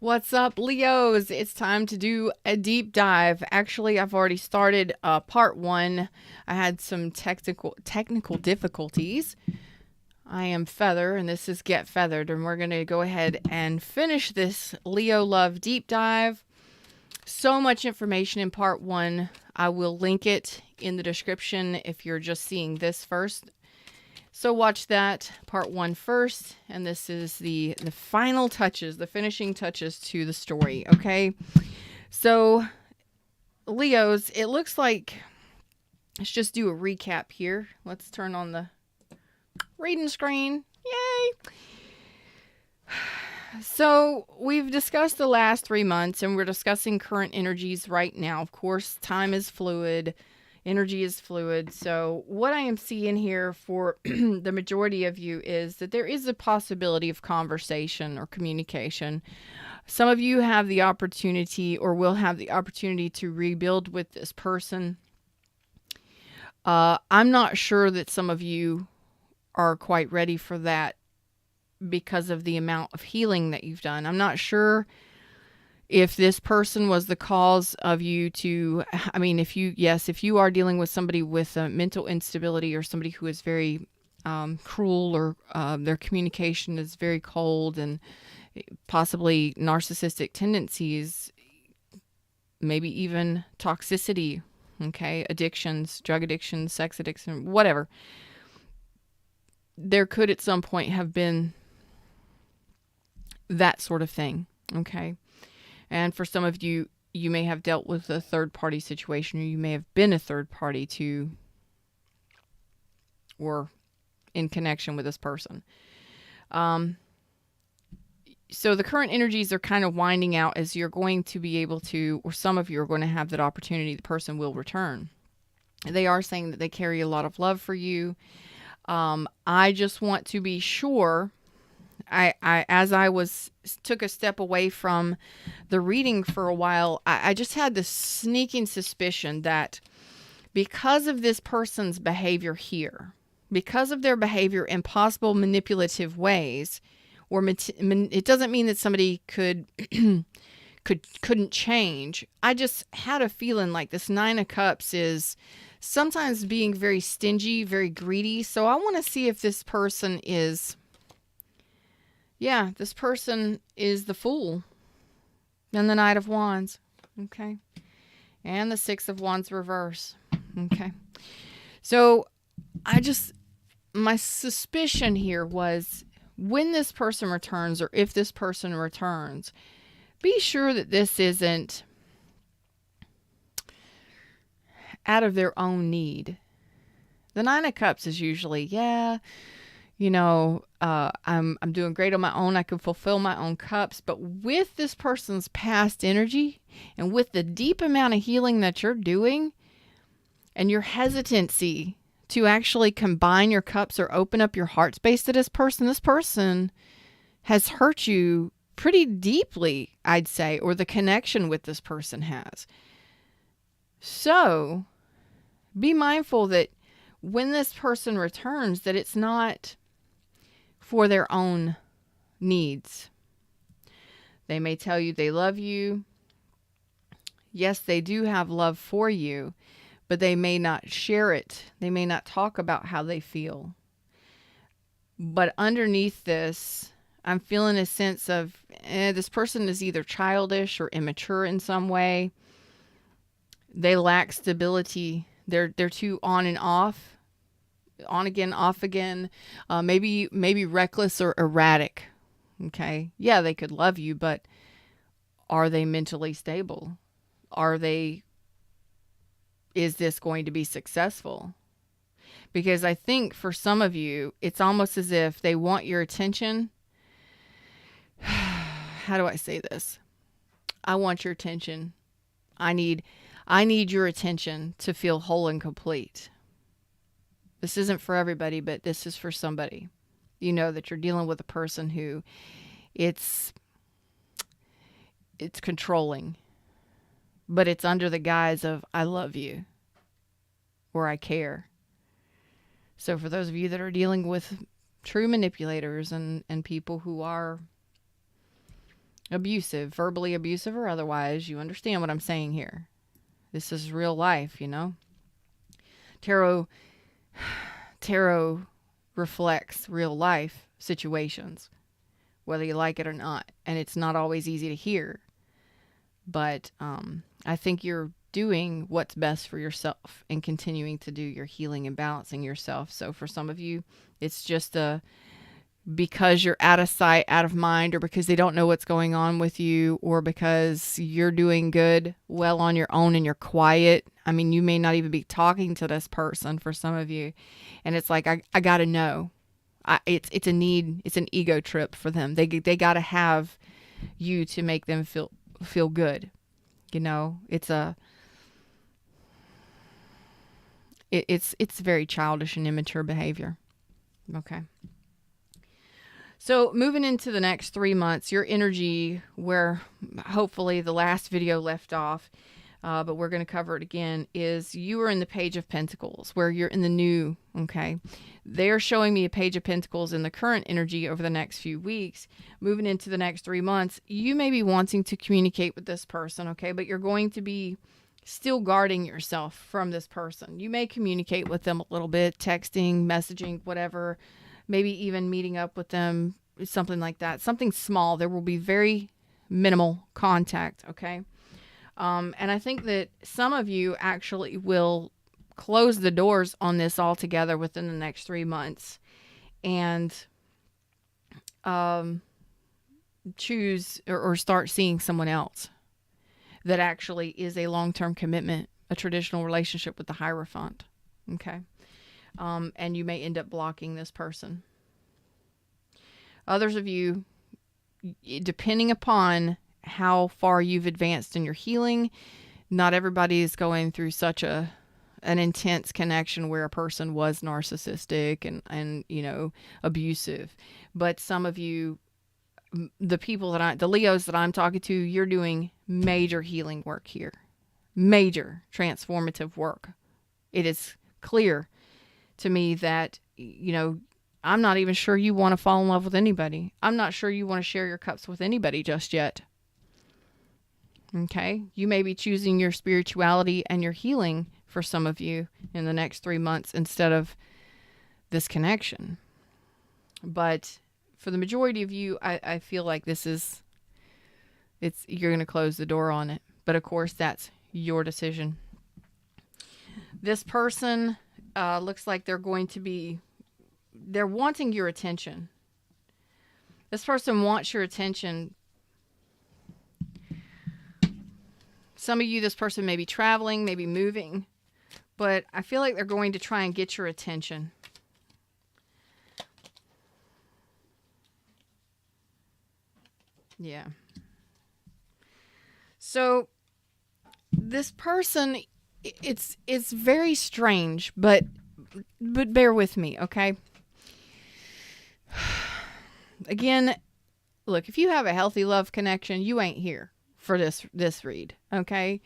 What's up, Leos? It's time to do a deep dive. Actually, I've already started part one. I had some technical difficulties. I am Feather, and this is Get Feathered, and we're going to go ahead and finish this Leo Love deep dive. So much information in part one. I will link it in the description if you're just seeing this first. So watch that part one first, and this is the final touches, the finishing touches to the story, okay? So, Leos, it looks like, let's just do a recap here. Let's turn on the reading screen. Yay! So, we've discussed the last 3 months, and we're discussing current energies right now. Of course, time is fluid. Energy is fluid. So what I am seeing here for the majority of you is that there is a possibility of conversation or communication. Some of you have the opportunity or will have the opportunity to rebuild with this person. I'm not sure that some of you are quite ready for that because of the amount of healing that you've done. I'm not sure if this person was the cause of you to, if you are dealing with somebody with a mental instability or somebody who is very cruel or their communication is very cold and possibly narcissistic tendencies, maybe even toxicity, okay, addictions, drug addiction, sex addiction, whatever. There could at some point have been that sort of thing, okay? And for some of you, you may have dealt with a third-party situation, or you may have been a third party to or in connection with this person. So the current energies are kind of winding out as you're going to be able to, or some of you are going to have that opportunity. The person will return. They are saying that they carry a lot of love for you. I just want to be sure. Took a step away from the reading for a while, I just had this sneaking suspicion that because of this person's behavior here, because of their behavior in possible manipulative ways, or it doesn't mean that somebody couldn't change. I just had a feeling like this Nine of Cups is sometimes being very stingy, very greedy. So I want to see if this person is... Yeah, this person is the Fool and the Knight of Wands, okay? And the Six of Wands reverse, okay? So my suspicion here was when this person returns, or if this person returns, be sure that this isn't out of their own need. The Nine of Cups is usually, I'm doing great on my own. I can fulfill my own cups. But with this person's past energy and with the deep amount of healing that you're doing and your hesitancy to actually combine your cups or open up your heart space to this person has hurt you pretty deeply, I'd say, or the connection with this person has. So be mindful that when this person returns, that it's not for their own needs. They may tell you they love you. Yes, they do have love for you, but they may not share it. They may not talk about how they feel. But underneath this, I'm feeling a sense of this person is either childish or immature in some way. They lack stability. They're too on and off. On again, off again, maybe reckless or erratic. Okay. Yeah, they could love you, but are they mentally stable? Is this going to be successful? Because I think for some of you, it's almost as if they want your attention. How do I say this? I want your attention. I need your attention to feel whole and complete. This isn't for everybody, but this is for somebody. You know that you're dealing with a person who it's controlling, but it's under the guise of I love you or I care. So for those of you that are dealing with true manipulators and people who are abusive, verbally abusive or otherwise. You understand what I'm saying here. This is real life, you know. Tarot reflects real life situations, whether you like it or not. And it's not always easy to hear. But I think you're doing what's best for yourself and continuing to do your healing and balancing yourself. So for some of you, it's just because you're out of sight, out of mind, or because they don't know what's going on with you, or because you're doing good, well on your own and you're quiet. I mean, you may not even be talking to this person for some of you. And it's like, I got to know. It's a need. It's an ego trip for them. They got to have you to make them feel good. You know, it's very childish and immature behavior. Okay. So moving into the next 3 months, your energy, where hopefully the last video left off, but we're going to cover it again, is you are in the Page of Pentacles, where you're in the new, okay? They're showing me a Page of Pentacles in the current energy over the next few weeks. Moving into the next 3 months, you may be wanting to communicate with this person, okay? But you're going to be still guarding yourself from this person. You may communicate with them a little bit, texting, messaging, whatever, maybe even meeting up with them, something like that. Something small. There will be very minimal contact, okay? And I think that some of you actually will close the doors on this altogether within the next 3 months and choose or start seeing someone else that actually is a long-term commitment, a traditional relationship with the Hierophant, okay? And you may end up blocking this person. Others of you, depending upon how far you've advanced in your healing, not everybody is going through such an intense connection where a person was narcissistic and you know, abusive. But some of you, the Leos that I'm talking to, you're doing major healing work here. Major transformative work. It is clear to me that, you know, I'm not even sure you want to fall in love with anybody. I'm not sure you want to share your cups with anybody just yet. Okay? You may be choosing your spirituality and your healing for some of you in the next 3 months instead of this connection. But for the majority of you, I feel like you're going to close the door on it. But of course, that's your decision. This person looks like they're wanting your attention. This person wants your attention. Some of you, this person may be traveling, maybe moving, but I feel like they're going to try and get your attention. Yeah. So this person, it's very strange, but bear with me, okay? Again, look, if you have a healthy love connection, you ain't here for this read, okay?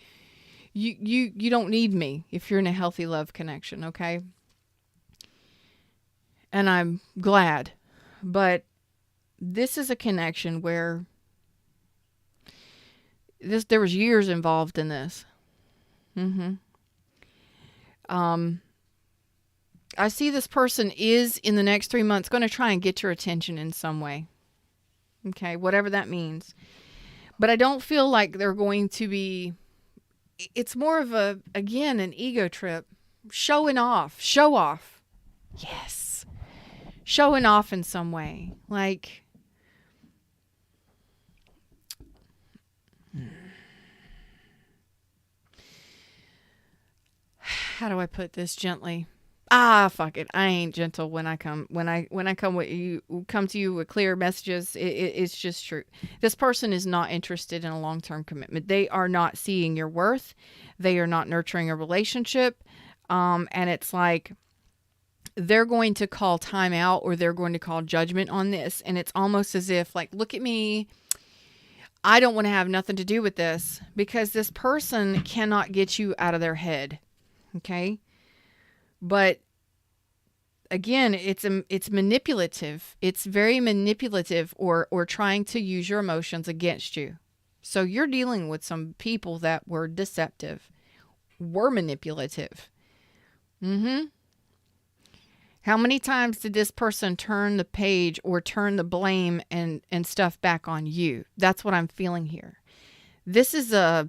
You don't need me if you're in a healthy love connection, okay? And I'm glad, but this is a connection where there was years involved in this. I see this person is in the next 3 months going to try and get your attention in some way. Okay, whatever that means. But I don't feel like they're going to be, it's more of an ego trip. Showing off. Show off. Yes. Showing off in some way. Like, how do I put this gently? Fuck it. I ain't gentle when I come to you with clear messages. It's just true. This person is not interested in a long-term commitment. They are not seeing your worth. They are not nurturing a relationship. And it's like they're going to call time out or they're going to call judgment on this. And it's almost as if like, look at me. I don't want to have nothing to do with this because this person cannot get you out of their head. Okay. But again, it's manipulative. It's very manipulative, or trying to use your emotions against you. So you're dealing with some people that were deceptive, were manipulative. Mm-hmm. How many times did this person turn the page or turn the blame and stuff back on you? That's what I'm feeling here. This is a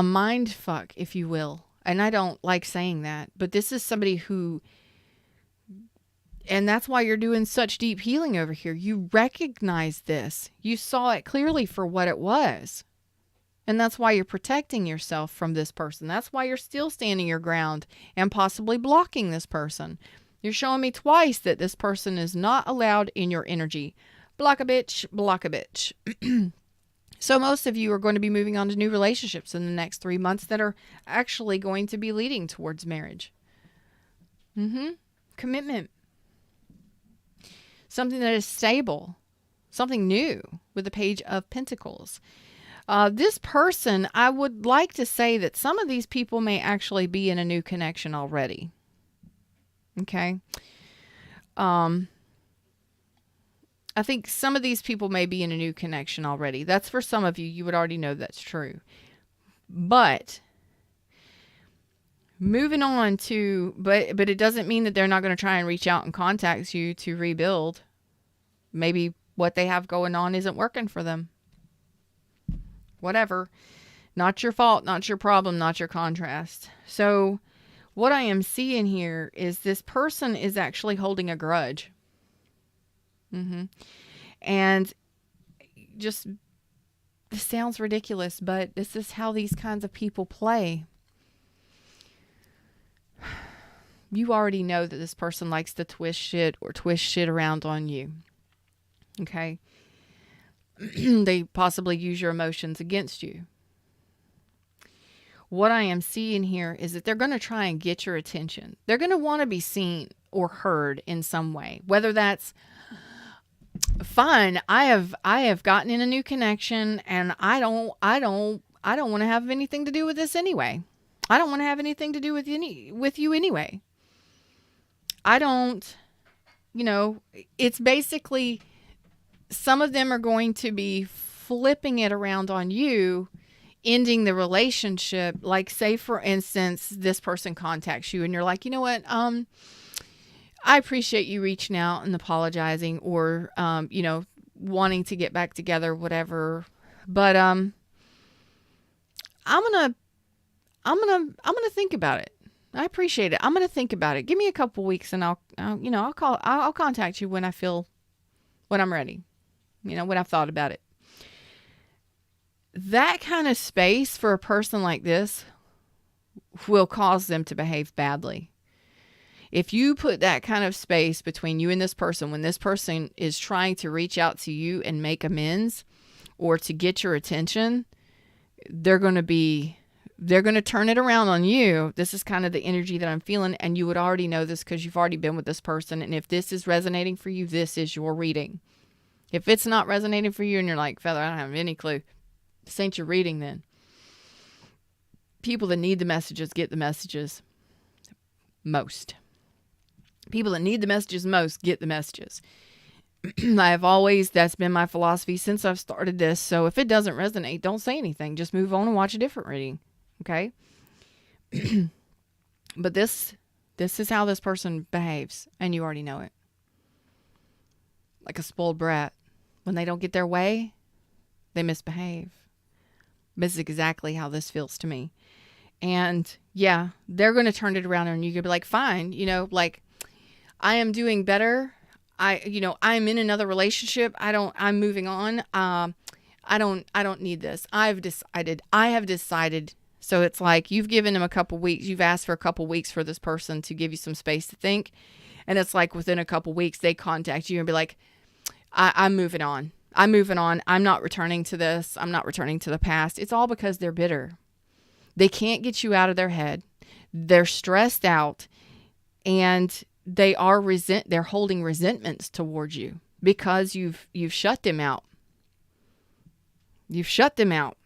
mind fuck, if you will. And I don't like saying that, but this is somebody who, and that's why you're doing such deep healing over here. You recognize this. You saw it clearly for what it was. And that's why you're protecting yourself from this person. That's why you're still standing your ground and possibly blocking this person. You're showing me twice that this person is not allowed in your energy. Block a bitch, block a bitch. So most of you are going to be moving on to new relationships in the next 3 months that are actually going to be leading towards marriage. Commitment. Something that is stable. Something new with the Page of Pentacles. This person, I would like to say that some of these people may actually be in a new connection already. Okay. I think some of these people may be in a new connection already. That's for some of you. You would already know that's true. But moving on to, but it doesn't mean that they're not going to try and reach out and contact you to rebuild. Maybe what they have going on isn't working for them. Whatever. Not your fault, not your problem, not your contrast. So what I am seeing here is this person is actually holding a grudge. And just, this sounds ridiculous, but this is how these kinds of people play. You already know that this person likes to twist shit around on you. Okay? They possibly use your emotions against you. What I am seeing here is that they're going to try and get your attention. They're going to want to be seen or heard in some way, whether that's fine. I have gotten in a new connection, and I don't want to have anything to do with this anyway. I don't want to have anything to do with you anyway. I don't, it's basically, some of them are going to be flipping it around on you, ending the relationship. Like, say for instance, this person contacts you and you're like, you know what? I appreciate you reaching out and apologizing, or, wanting to get back together, whatever. But, I'm going to think about it. I appreciate it. I'm going to think about it. Give me a couple weeks and I'll contact you when I'm ready, when I've thought about it. That kind of space for a person like this will cause them to behave badly. If you put that kind of space between you and this person, when this person is trying to reach out to you and make amends or to get your attention, they're going to turn it around on you. This is kind of the energy that I'm feeling. And you would already know this because you've already been with this person. And if this is resonating for you, this is your reading. If it's not resonating for you and you're like, Feather, I don't have any clue, this ain't your reading then. People that need the messages get the messages most. People that need the messages most get the messages. That's been my philosophy since I've started this. So if it doesn't resonate, don't say anything. Just move on and watch a different reading. Okay? But this is how this person behaves, and you already know it. Like a spoiled brat. When they don't get their way, they misbehave. This is exactly how this feels to me. And yeah, they're going to turn it around and you're going to be like, fine, I am doing better. I'm in another relationship. I'm moving on. I don't need this. I have decided. So it's like, you've given them a couple weeks. You've asked for a couple weeks for this person to give you some space to think. And it's like within a couple weeks, they contact you and be like, I'm moving on. I'm moving on. I'm not returning to this. I'm not returning to the past. It's all because they're bitter. They can't get you out of their head. They're stressed out, and they're holding resentments towards you because you've shut them out. You've shut them out.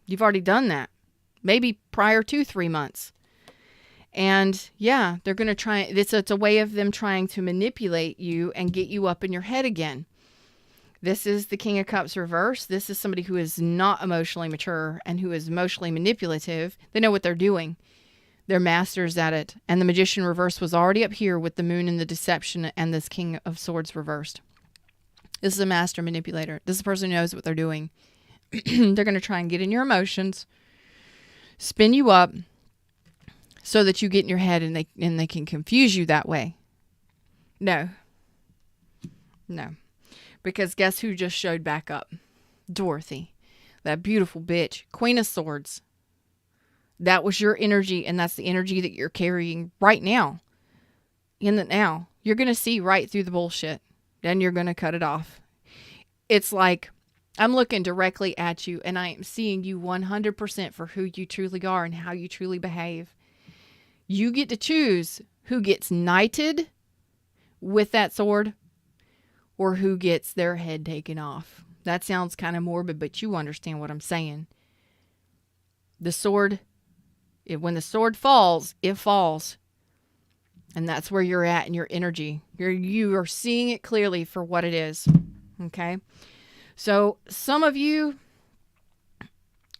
You've already done that. Maybe prior to 3 months. And yeah, they're going to try. It's a way of them trying to manipulate you and get you up in your head again. This is the King of Cups reverse. This is somebody who is not emotionally mature and who is emotionally manipulative. They know what they're doing. They're masters at it. And the Magician reverse was already up here with the Moon and the Deception and this King of Swords reversed. This is a master manipulator. This is a person who knows what they're doing. They're going to try and get in your emotions, spin you up so that you get in your head and they can confuse you that way. No. Because guess who just showed back up? Dorothy. That beautiful bitch. Queen of Swords. That was your energy, and that's the energy that you're carrying right now. In the now. You're going to see right through the bullshit. Then you're going to cut it off. It's like I'm looking directly at you, and I am seeing you 100% for who you truly are and how you truly behave. You get to choose who gets knighted with that sword or who gets their head taken off. That sounds kind of morbid, but you understand what I'm saying. The sword, when the sword falls, it falls. And that's where you're at in your energy. You are seeing it clearly for what it is. Okay? So some of you,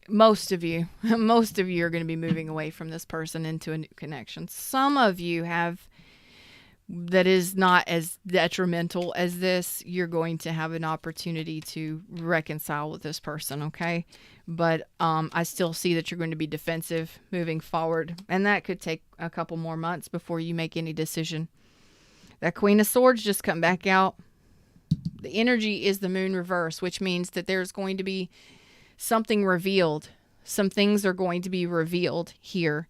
most of you are going to be moving away from this person into a new connection. Some of you have, that is not as detrimental as this. You're going to have an opportunity to reconcile with this person, okay? But I still see that you're going to be defensive moving forward. And that could take a couple more months before you make any decision. That Queen of Swords just come back out. The energy is the Moon reverse, which means that there's going to be something revealed. Some things are going to be revealed here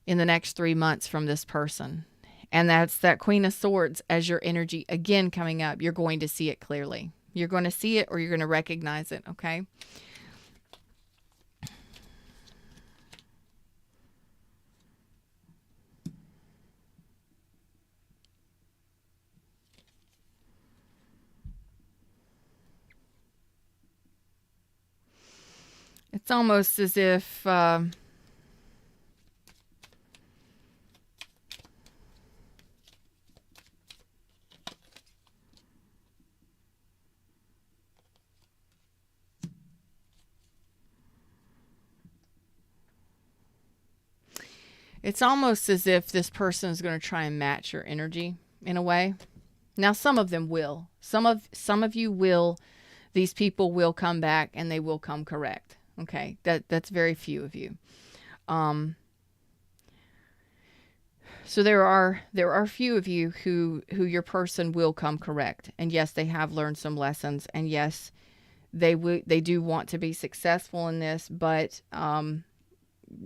in the next 3 months from this person. And that's that Queen of Swords as your energy again coming up. You're going to see it clearly. You're going to see it or you're going to recognize it, okay? It's almost as if it's almost as if this person is going to try and match your energy in a way. Now, some of them will. Some of you will. These people will come back and they will come correct. Okay, that's very few of you. So there are few of you who your person will come correct. And yes, they have learned some lessons. And yes, they do want to be successful in this, but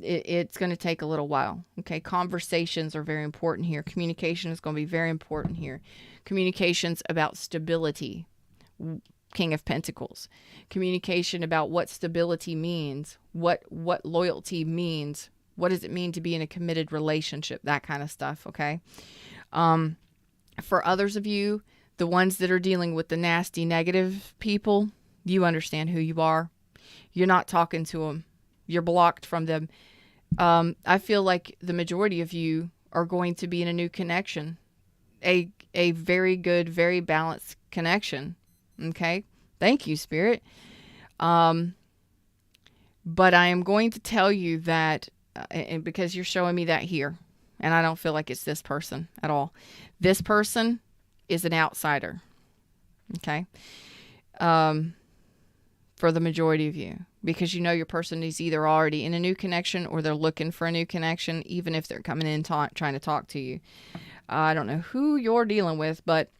it's going to take a little while. Okay, conversations are very important here. Communication is going to be very important here. Communications about stability. King of Pentacles. Communication about what stability means, what loyalty means, what does it mean to be in a committed relationship, that kind of stuff, okay? For others of you, the ones that are dealing with the nasty negative people, you understand who you are. You're not talking to them. You're blocked from them. I feel like the majority of you are going to be in a new connection, a very good, very balanced connection. Okay. Thank you, Spirit. But I am going to tell you that, and because you're showing me that here, and I don't feel like it's this person at all. This person is an outsider. Okay. For the majority of you, because you know your person is either already in a new connection or they're looking for a new connection, even if they're coming in trying to talk to you. I don't know who you're dealing with, but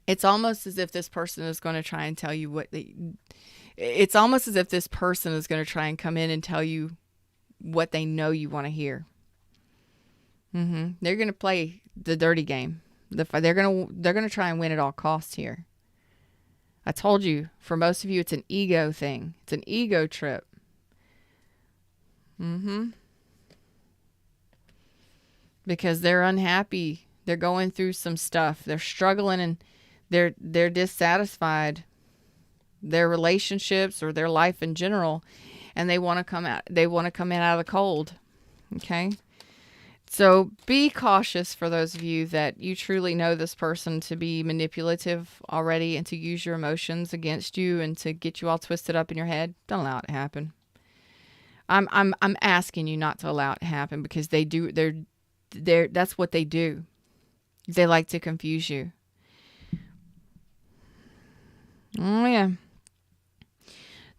it's almost as if this person is going to try and tell you it's almost as if this person is going to try and come in and tell you what they know you want to hear. They're going to play the dirty game. They're going to try and win at all costs here. I told you, for most of you, it's an ego thing. It's an ego trip. Because they're unhappy. They're going through some stuff. They're struggling and they're dissatisfied. Their relationships or their life in general. And they want to come out. They want to come in out of the cold. Okay? So be cautious for those of you that you truly know this person to be manipulative already and to use your emotions against you and to get you all twisted up in your head. Don't allow it to happen. I'm asking you not to allow it to happen because that's what they do. They like to confuse you. Oh yeah.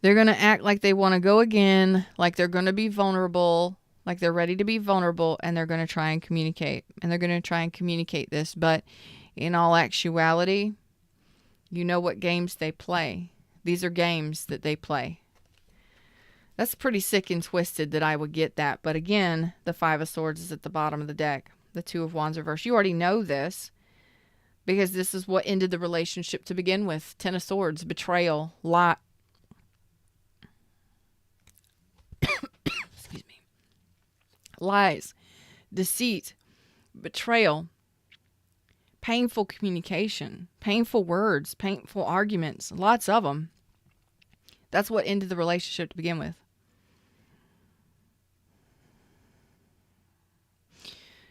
They're going to act like they want to go again, like they're going to be vulnerable, like they're ready to be vulnerable, and they're going to try and communicate. And they're going to try and communicate this. But in all actuality, you know what games they play. These are games that they play. That's pretty sick and twisted that I would get that. But again, the Five of Swords is at the bottom of the deck. The Two of Wands reversed. You already know this because this is what ended the relationship to begin with. Ten of Swords, betrayal, lie. Excuse me. Lies, deceit, betrayal, painful communication, painful words, painful arguments, lots of them. That's what ended the relationship to begin with.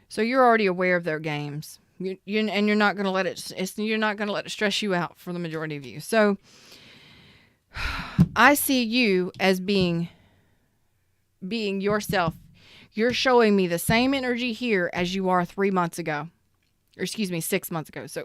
So you're already aware of their games. And you're not going to let it stress you out for the majority of you. So I see you as being yourself. You're showing me the same energy here as you are 3 months ago. Or excuse me, 6 months ago. So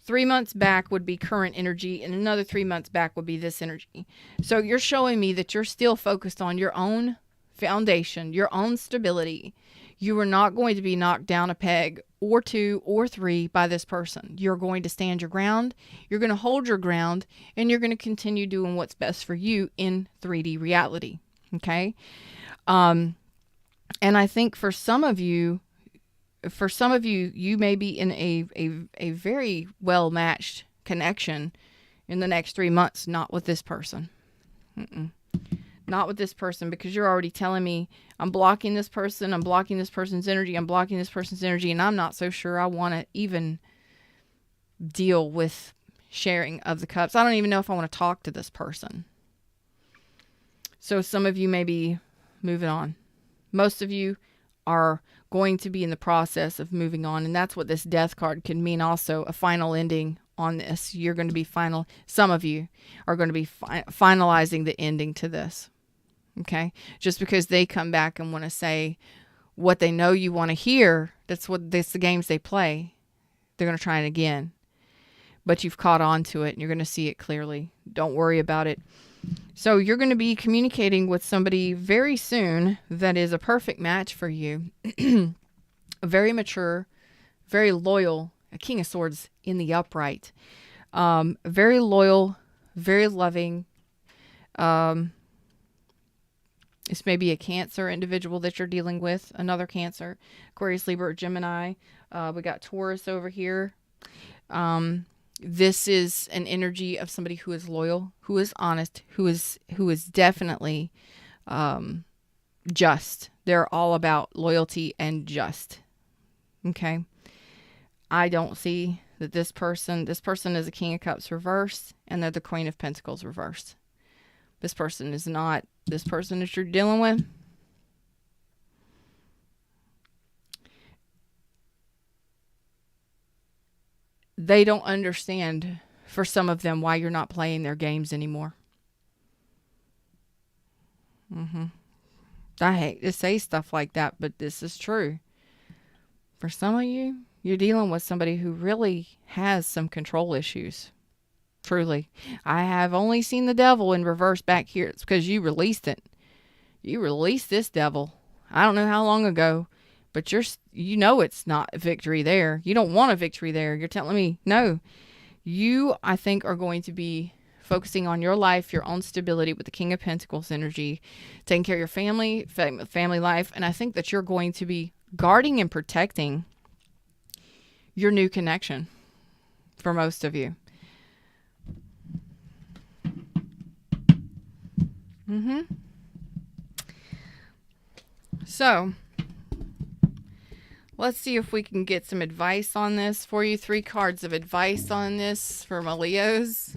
3 months back would be current energy, and another 3 months back would be this energy. So you're showing me that you're still focused on your own foundation, your own stability. You are not going to be knocked down a peg or 2 or 3 by this person. You're going to stand your ground. You're going to hold your ground, and you're going to continue doing what's best for you in 3D reality. Okay? And I think for some of you, you may be in a very well-matched connection in the next 3 months, not with this person. Not with this person, because you're already telling me, I'm blocking this person, I'm blocking this person's energy, I'm blocking this person's energy, and I'm not so sure I want to even deal with sharing of the cups. I don't even know if I want to talk to this person. So some of you may be moving on. Most of you are going to be in the process of moving on, and that's what this death card can mean also, a final ending on this. You're going to be some of you are going to be finalizing the ending to this. Okay? Just because they come back and want to say what they know you want to hear, that's the games they play. They're going to try it again. But you've caught on to it and you're going to see it clearly. Don't worry about it. So you're going to be communicating with somebody very soon that is a perfect match for you. Very mature, very loyal, a King of Swords in the upright. Very loyal, very loving. This may be a Cancer individual that you're dealing with, another Cancer, Aquarius, Libra, or Gemini. We got Taurus over here. This is an energy of somebody who is loyal, who is honest, who is definitely just. They're all about loyalty and just. Okay? I don't see that this person is a King of Cups reversed, and they're the Queen of Pentacles reversed. This person is not this person that you're dealing with. They don't understand, for some of them, why you're not playing their games anymore. I hate to say stuff like that, but this is true. For some of you, you're dealing with somebody who really has some control issues. Truly. I have only seen the devil in reverse back here. It's because you released it. You released this devil. I don't know how long ago, but you know it's not a victory there. You don't want a victory there. You're telling me, no. You, I think, are going to be focusing on your life, your own stability with the King of Pentacles energy, taking care of your family life, and I think that you're going to be guarding and protecting your new connection for most of you. So, let's see if we can get some advice on this for you. 3 cards of advice on this for my Leos.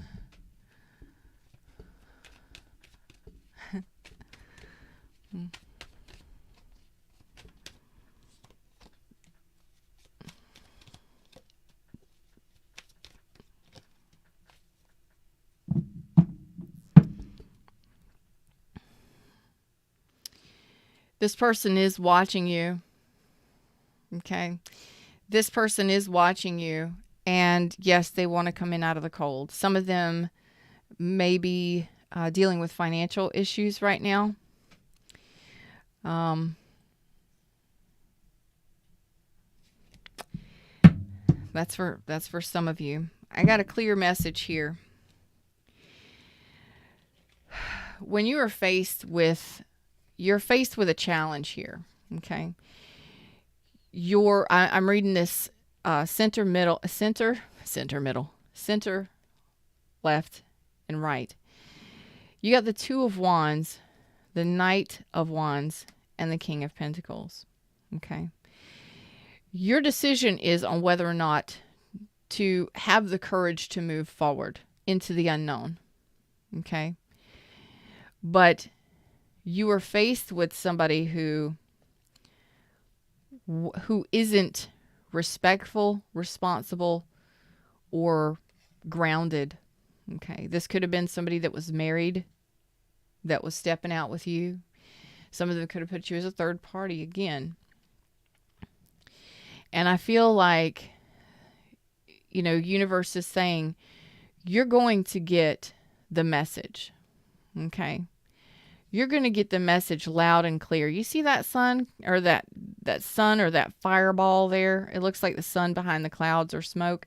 This person is watching you. Okay. This person is watching you. And yes, they want to come in out of the cold. Some of them may be dealing with financial issues right now. That's for some of you. I got a clear message here. When you're faced with a challenge here, okay? I'm reading this center, left, and right. You got the Two of Wands, the Knight of Wands, and the King of Pentacles. Okay. Your decision is on whether or not to have the courage to move forward into the unknown. Okay. But you are faced with somebody who isn't respectful, responsible, or grounded. Okay. This could have been somebody that was married, that was stepping out with you. Some of them could have put you as a third party again. And I feel like, universe is saying, you're going to get the message. Okay. You're going to get the message loud and clear. You see that sun or that sun or that fireball there? It looks like the sun behind the clouds or smoke.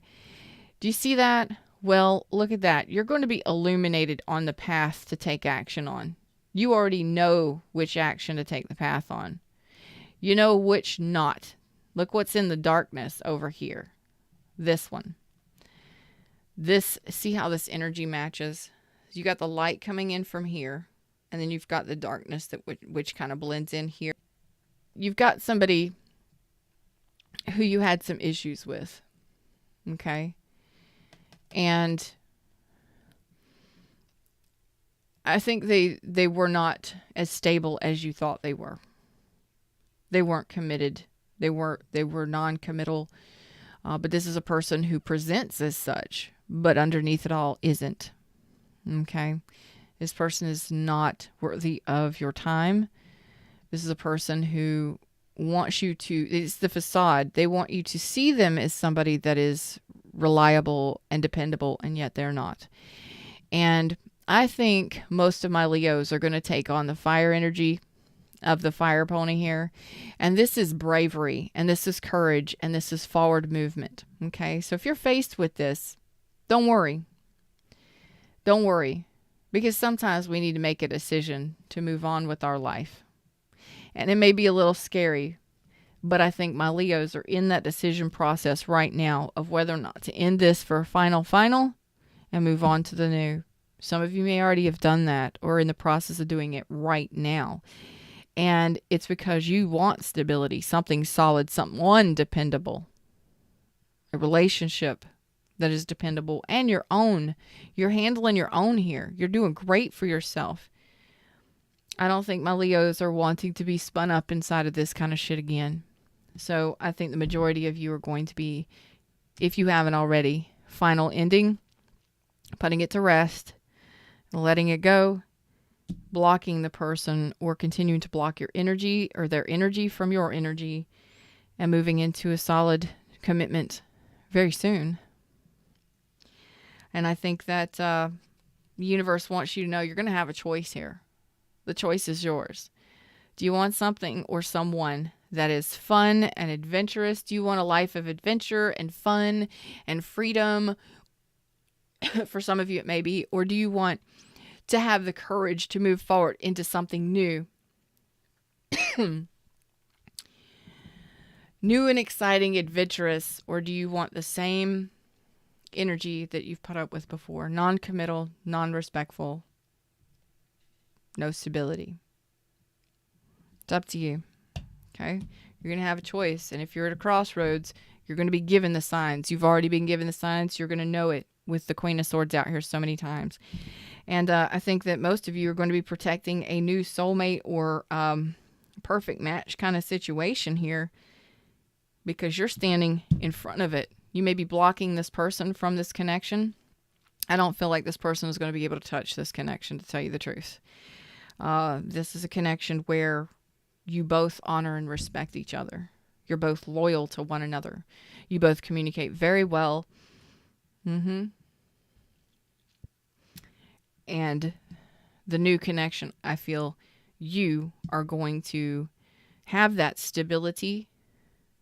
Do you see that? Well, look at that. You're going to be illuminated on the path to take action on. You already know which action to take the path on. You know which not. Look what's in the darkness over here. This one. See how this energy matches? You got the light coming in from here, and then you've got the darkness that which kind of blends in here. You've got somebody who you had some issues with. Okay? And I think they were not as stable as you thought they were. They weren't committed. They were non-committal. But this is a person who presents as such, but underneath it all isn't. Okay? This person is not worthy of your time. This is a person who wants you to, it's the facade. They want you to see them as somebody that is reliable and dependable, and yet they're not. And I think most of my Leos are going to take on the fire energy of the fire pony here. And this is bravery, and this is courage, and this is forward movement. Okay? So if you're faced with this, don't worry. Don't worry. Because sometimes we need to make a decision to move on with our life. And it may be a little scary, but I think my Leos are in that decision process right now of whether or not to end this for a final and move on to the new. Some of you may already have done that or in the process of doing it right now. And it's because you want stability, something solid, someone dependable, a relationship that is dependable, and your own. You're handling your own here. You're doing great for yourself. I don't think my Leos are wanting to be spun up inside of this kind of shit again. So I think the majority of you are going to be, if you haven't already, final ending, putting it to rest, letting it go, blocking the person or continuing to block your energy or their energy from your energy, and moving into a solid commitment very soon. And I think that the universe wants you to know you're going to have a choice here. The choice is yours. Do you want something or someone that is fun and adventurous? Do you want a life of adventure and fun and freedom? For some of you, it may be. Or do you want to have the courage to move forward into something new? New and exciting, adventurous. Or do you want the same energy that you've put up with before? Non-committal, non-respectful, no stability. It's up to you. Okay? You're going to have a choice. And if you're at a crossroads, you're going to be given the signs. You've already been given the signs. You're going to know it with the Queen of Swords out here so many times. And I think that most of you are going to be protecting a new soulmate or perfect match kind of situation here because you're standing in front of it. You may be blocking this person from this connection. I don't feel like this person is going to be able to touch this connection, to tell you the truth. This is a connection where you both honor and respect each other. You're both loyal to one another. You both communicate very well. And the new connection, I feel you are going to have that stability,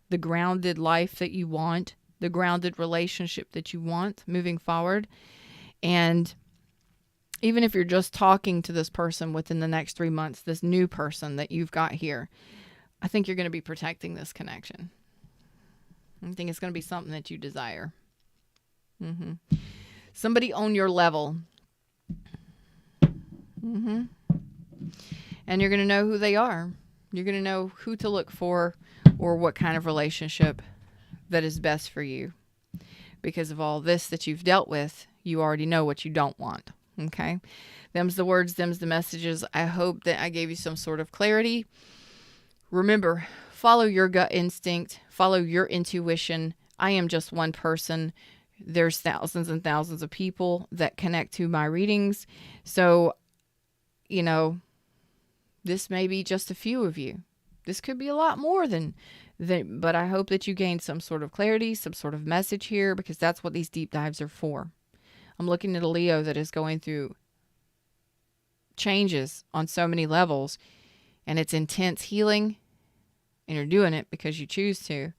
the grounded life that you want, the grounded relationship that you want moving forward. And even if you're just talking to this person within the next 3 months, this new person that you've got here, I think you're going to be protecting this connection. I think it's going to be something that you desire. Somebody on your level. And you're going to know who they are. You're going to know who to look for or what kind of relationship that is best for you. Because of all this that you've dealt with, you already know what you don't want. Okay? Them's the words, them's the messages. I hope that I gave you some sort of clarity. Remember, follow your gut instinct, follow your intuition. I am just one person. There's thousands and thousands of people that connect to my readings. So, this may be just a few of you. This could be a lot more than, but I hope that you gained some sort of clarity, some sort of message here, because that's what these deep dives are for. I'm looking at a Leo that is going through changes on so many levels, and it's intense healing, and you're doing it because you choose to.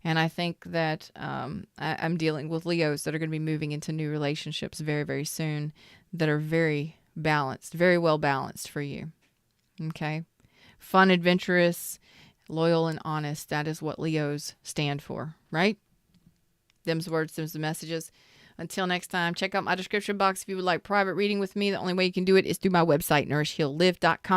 And I think that I'm dealing with Leos that are going to be moving into new relationships very, very soon that are very balanced, very well balanced for you. Okay? Fun, adventurous, loyal, and honest. That is what Leos stand for, right? Them's the words, them's the messages. Until next time, check out my description box if you would like private reading with me. The only way you can do it is through my website, nourishheallive.com.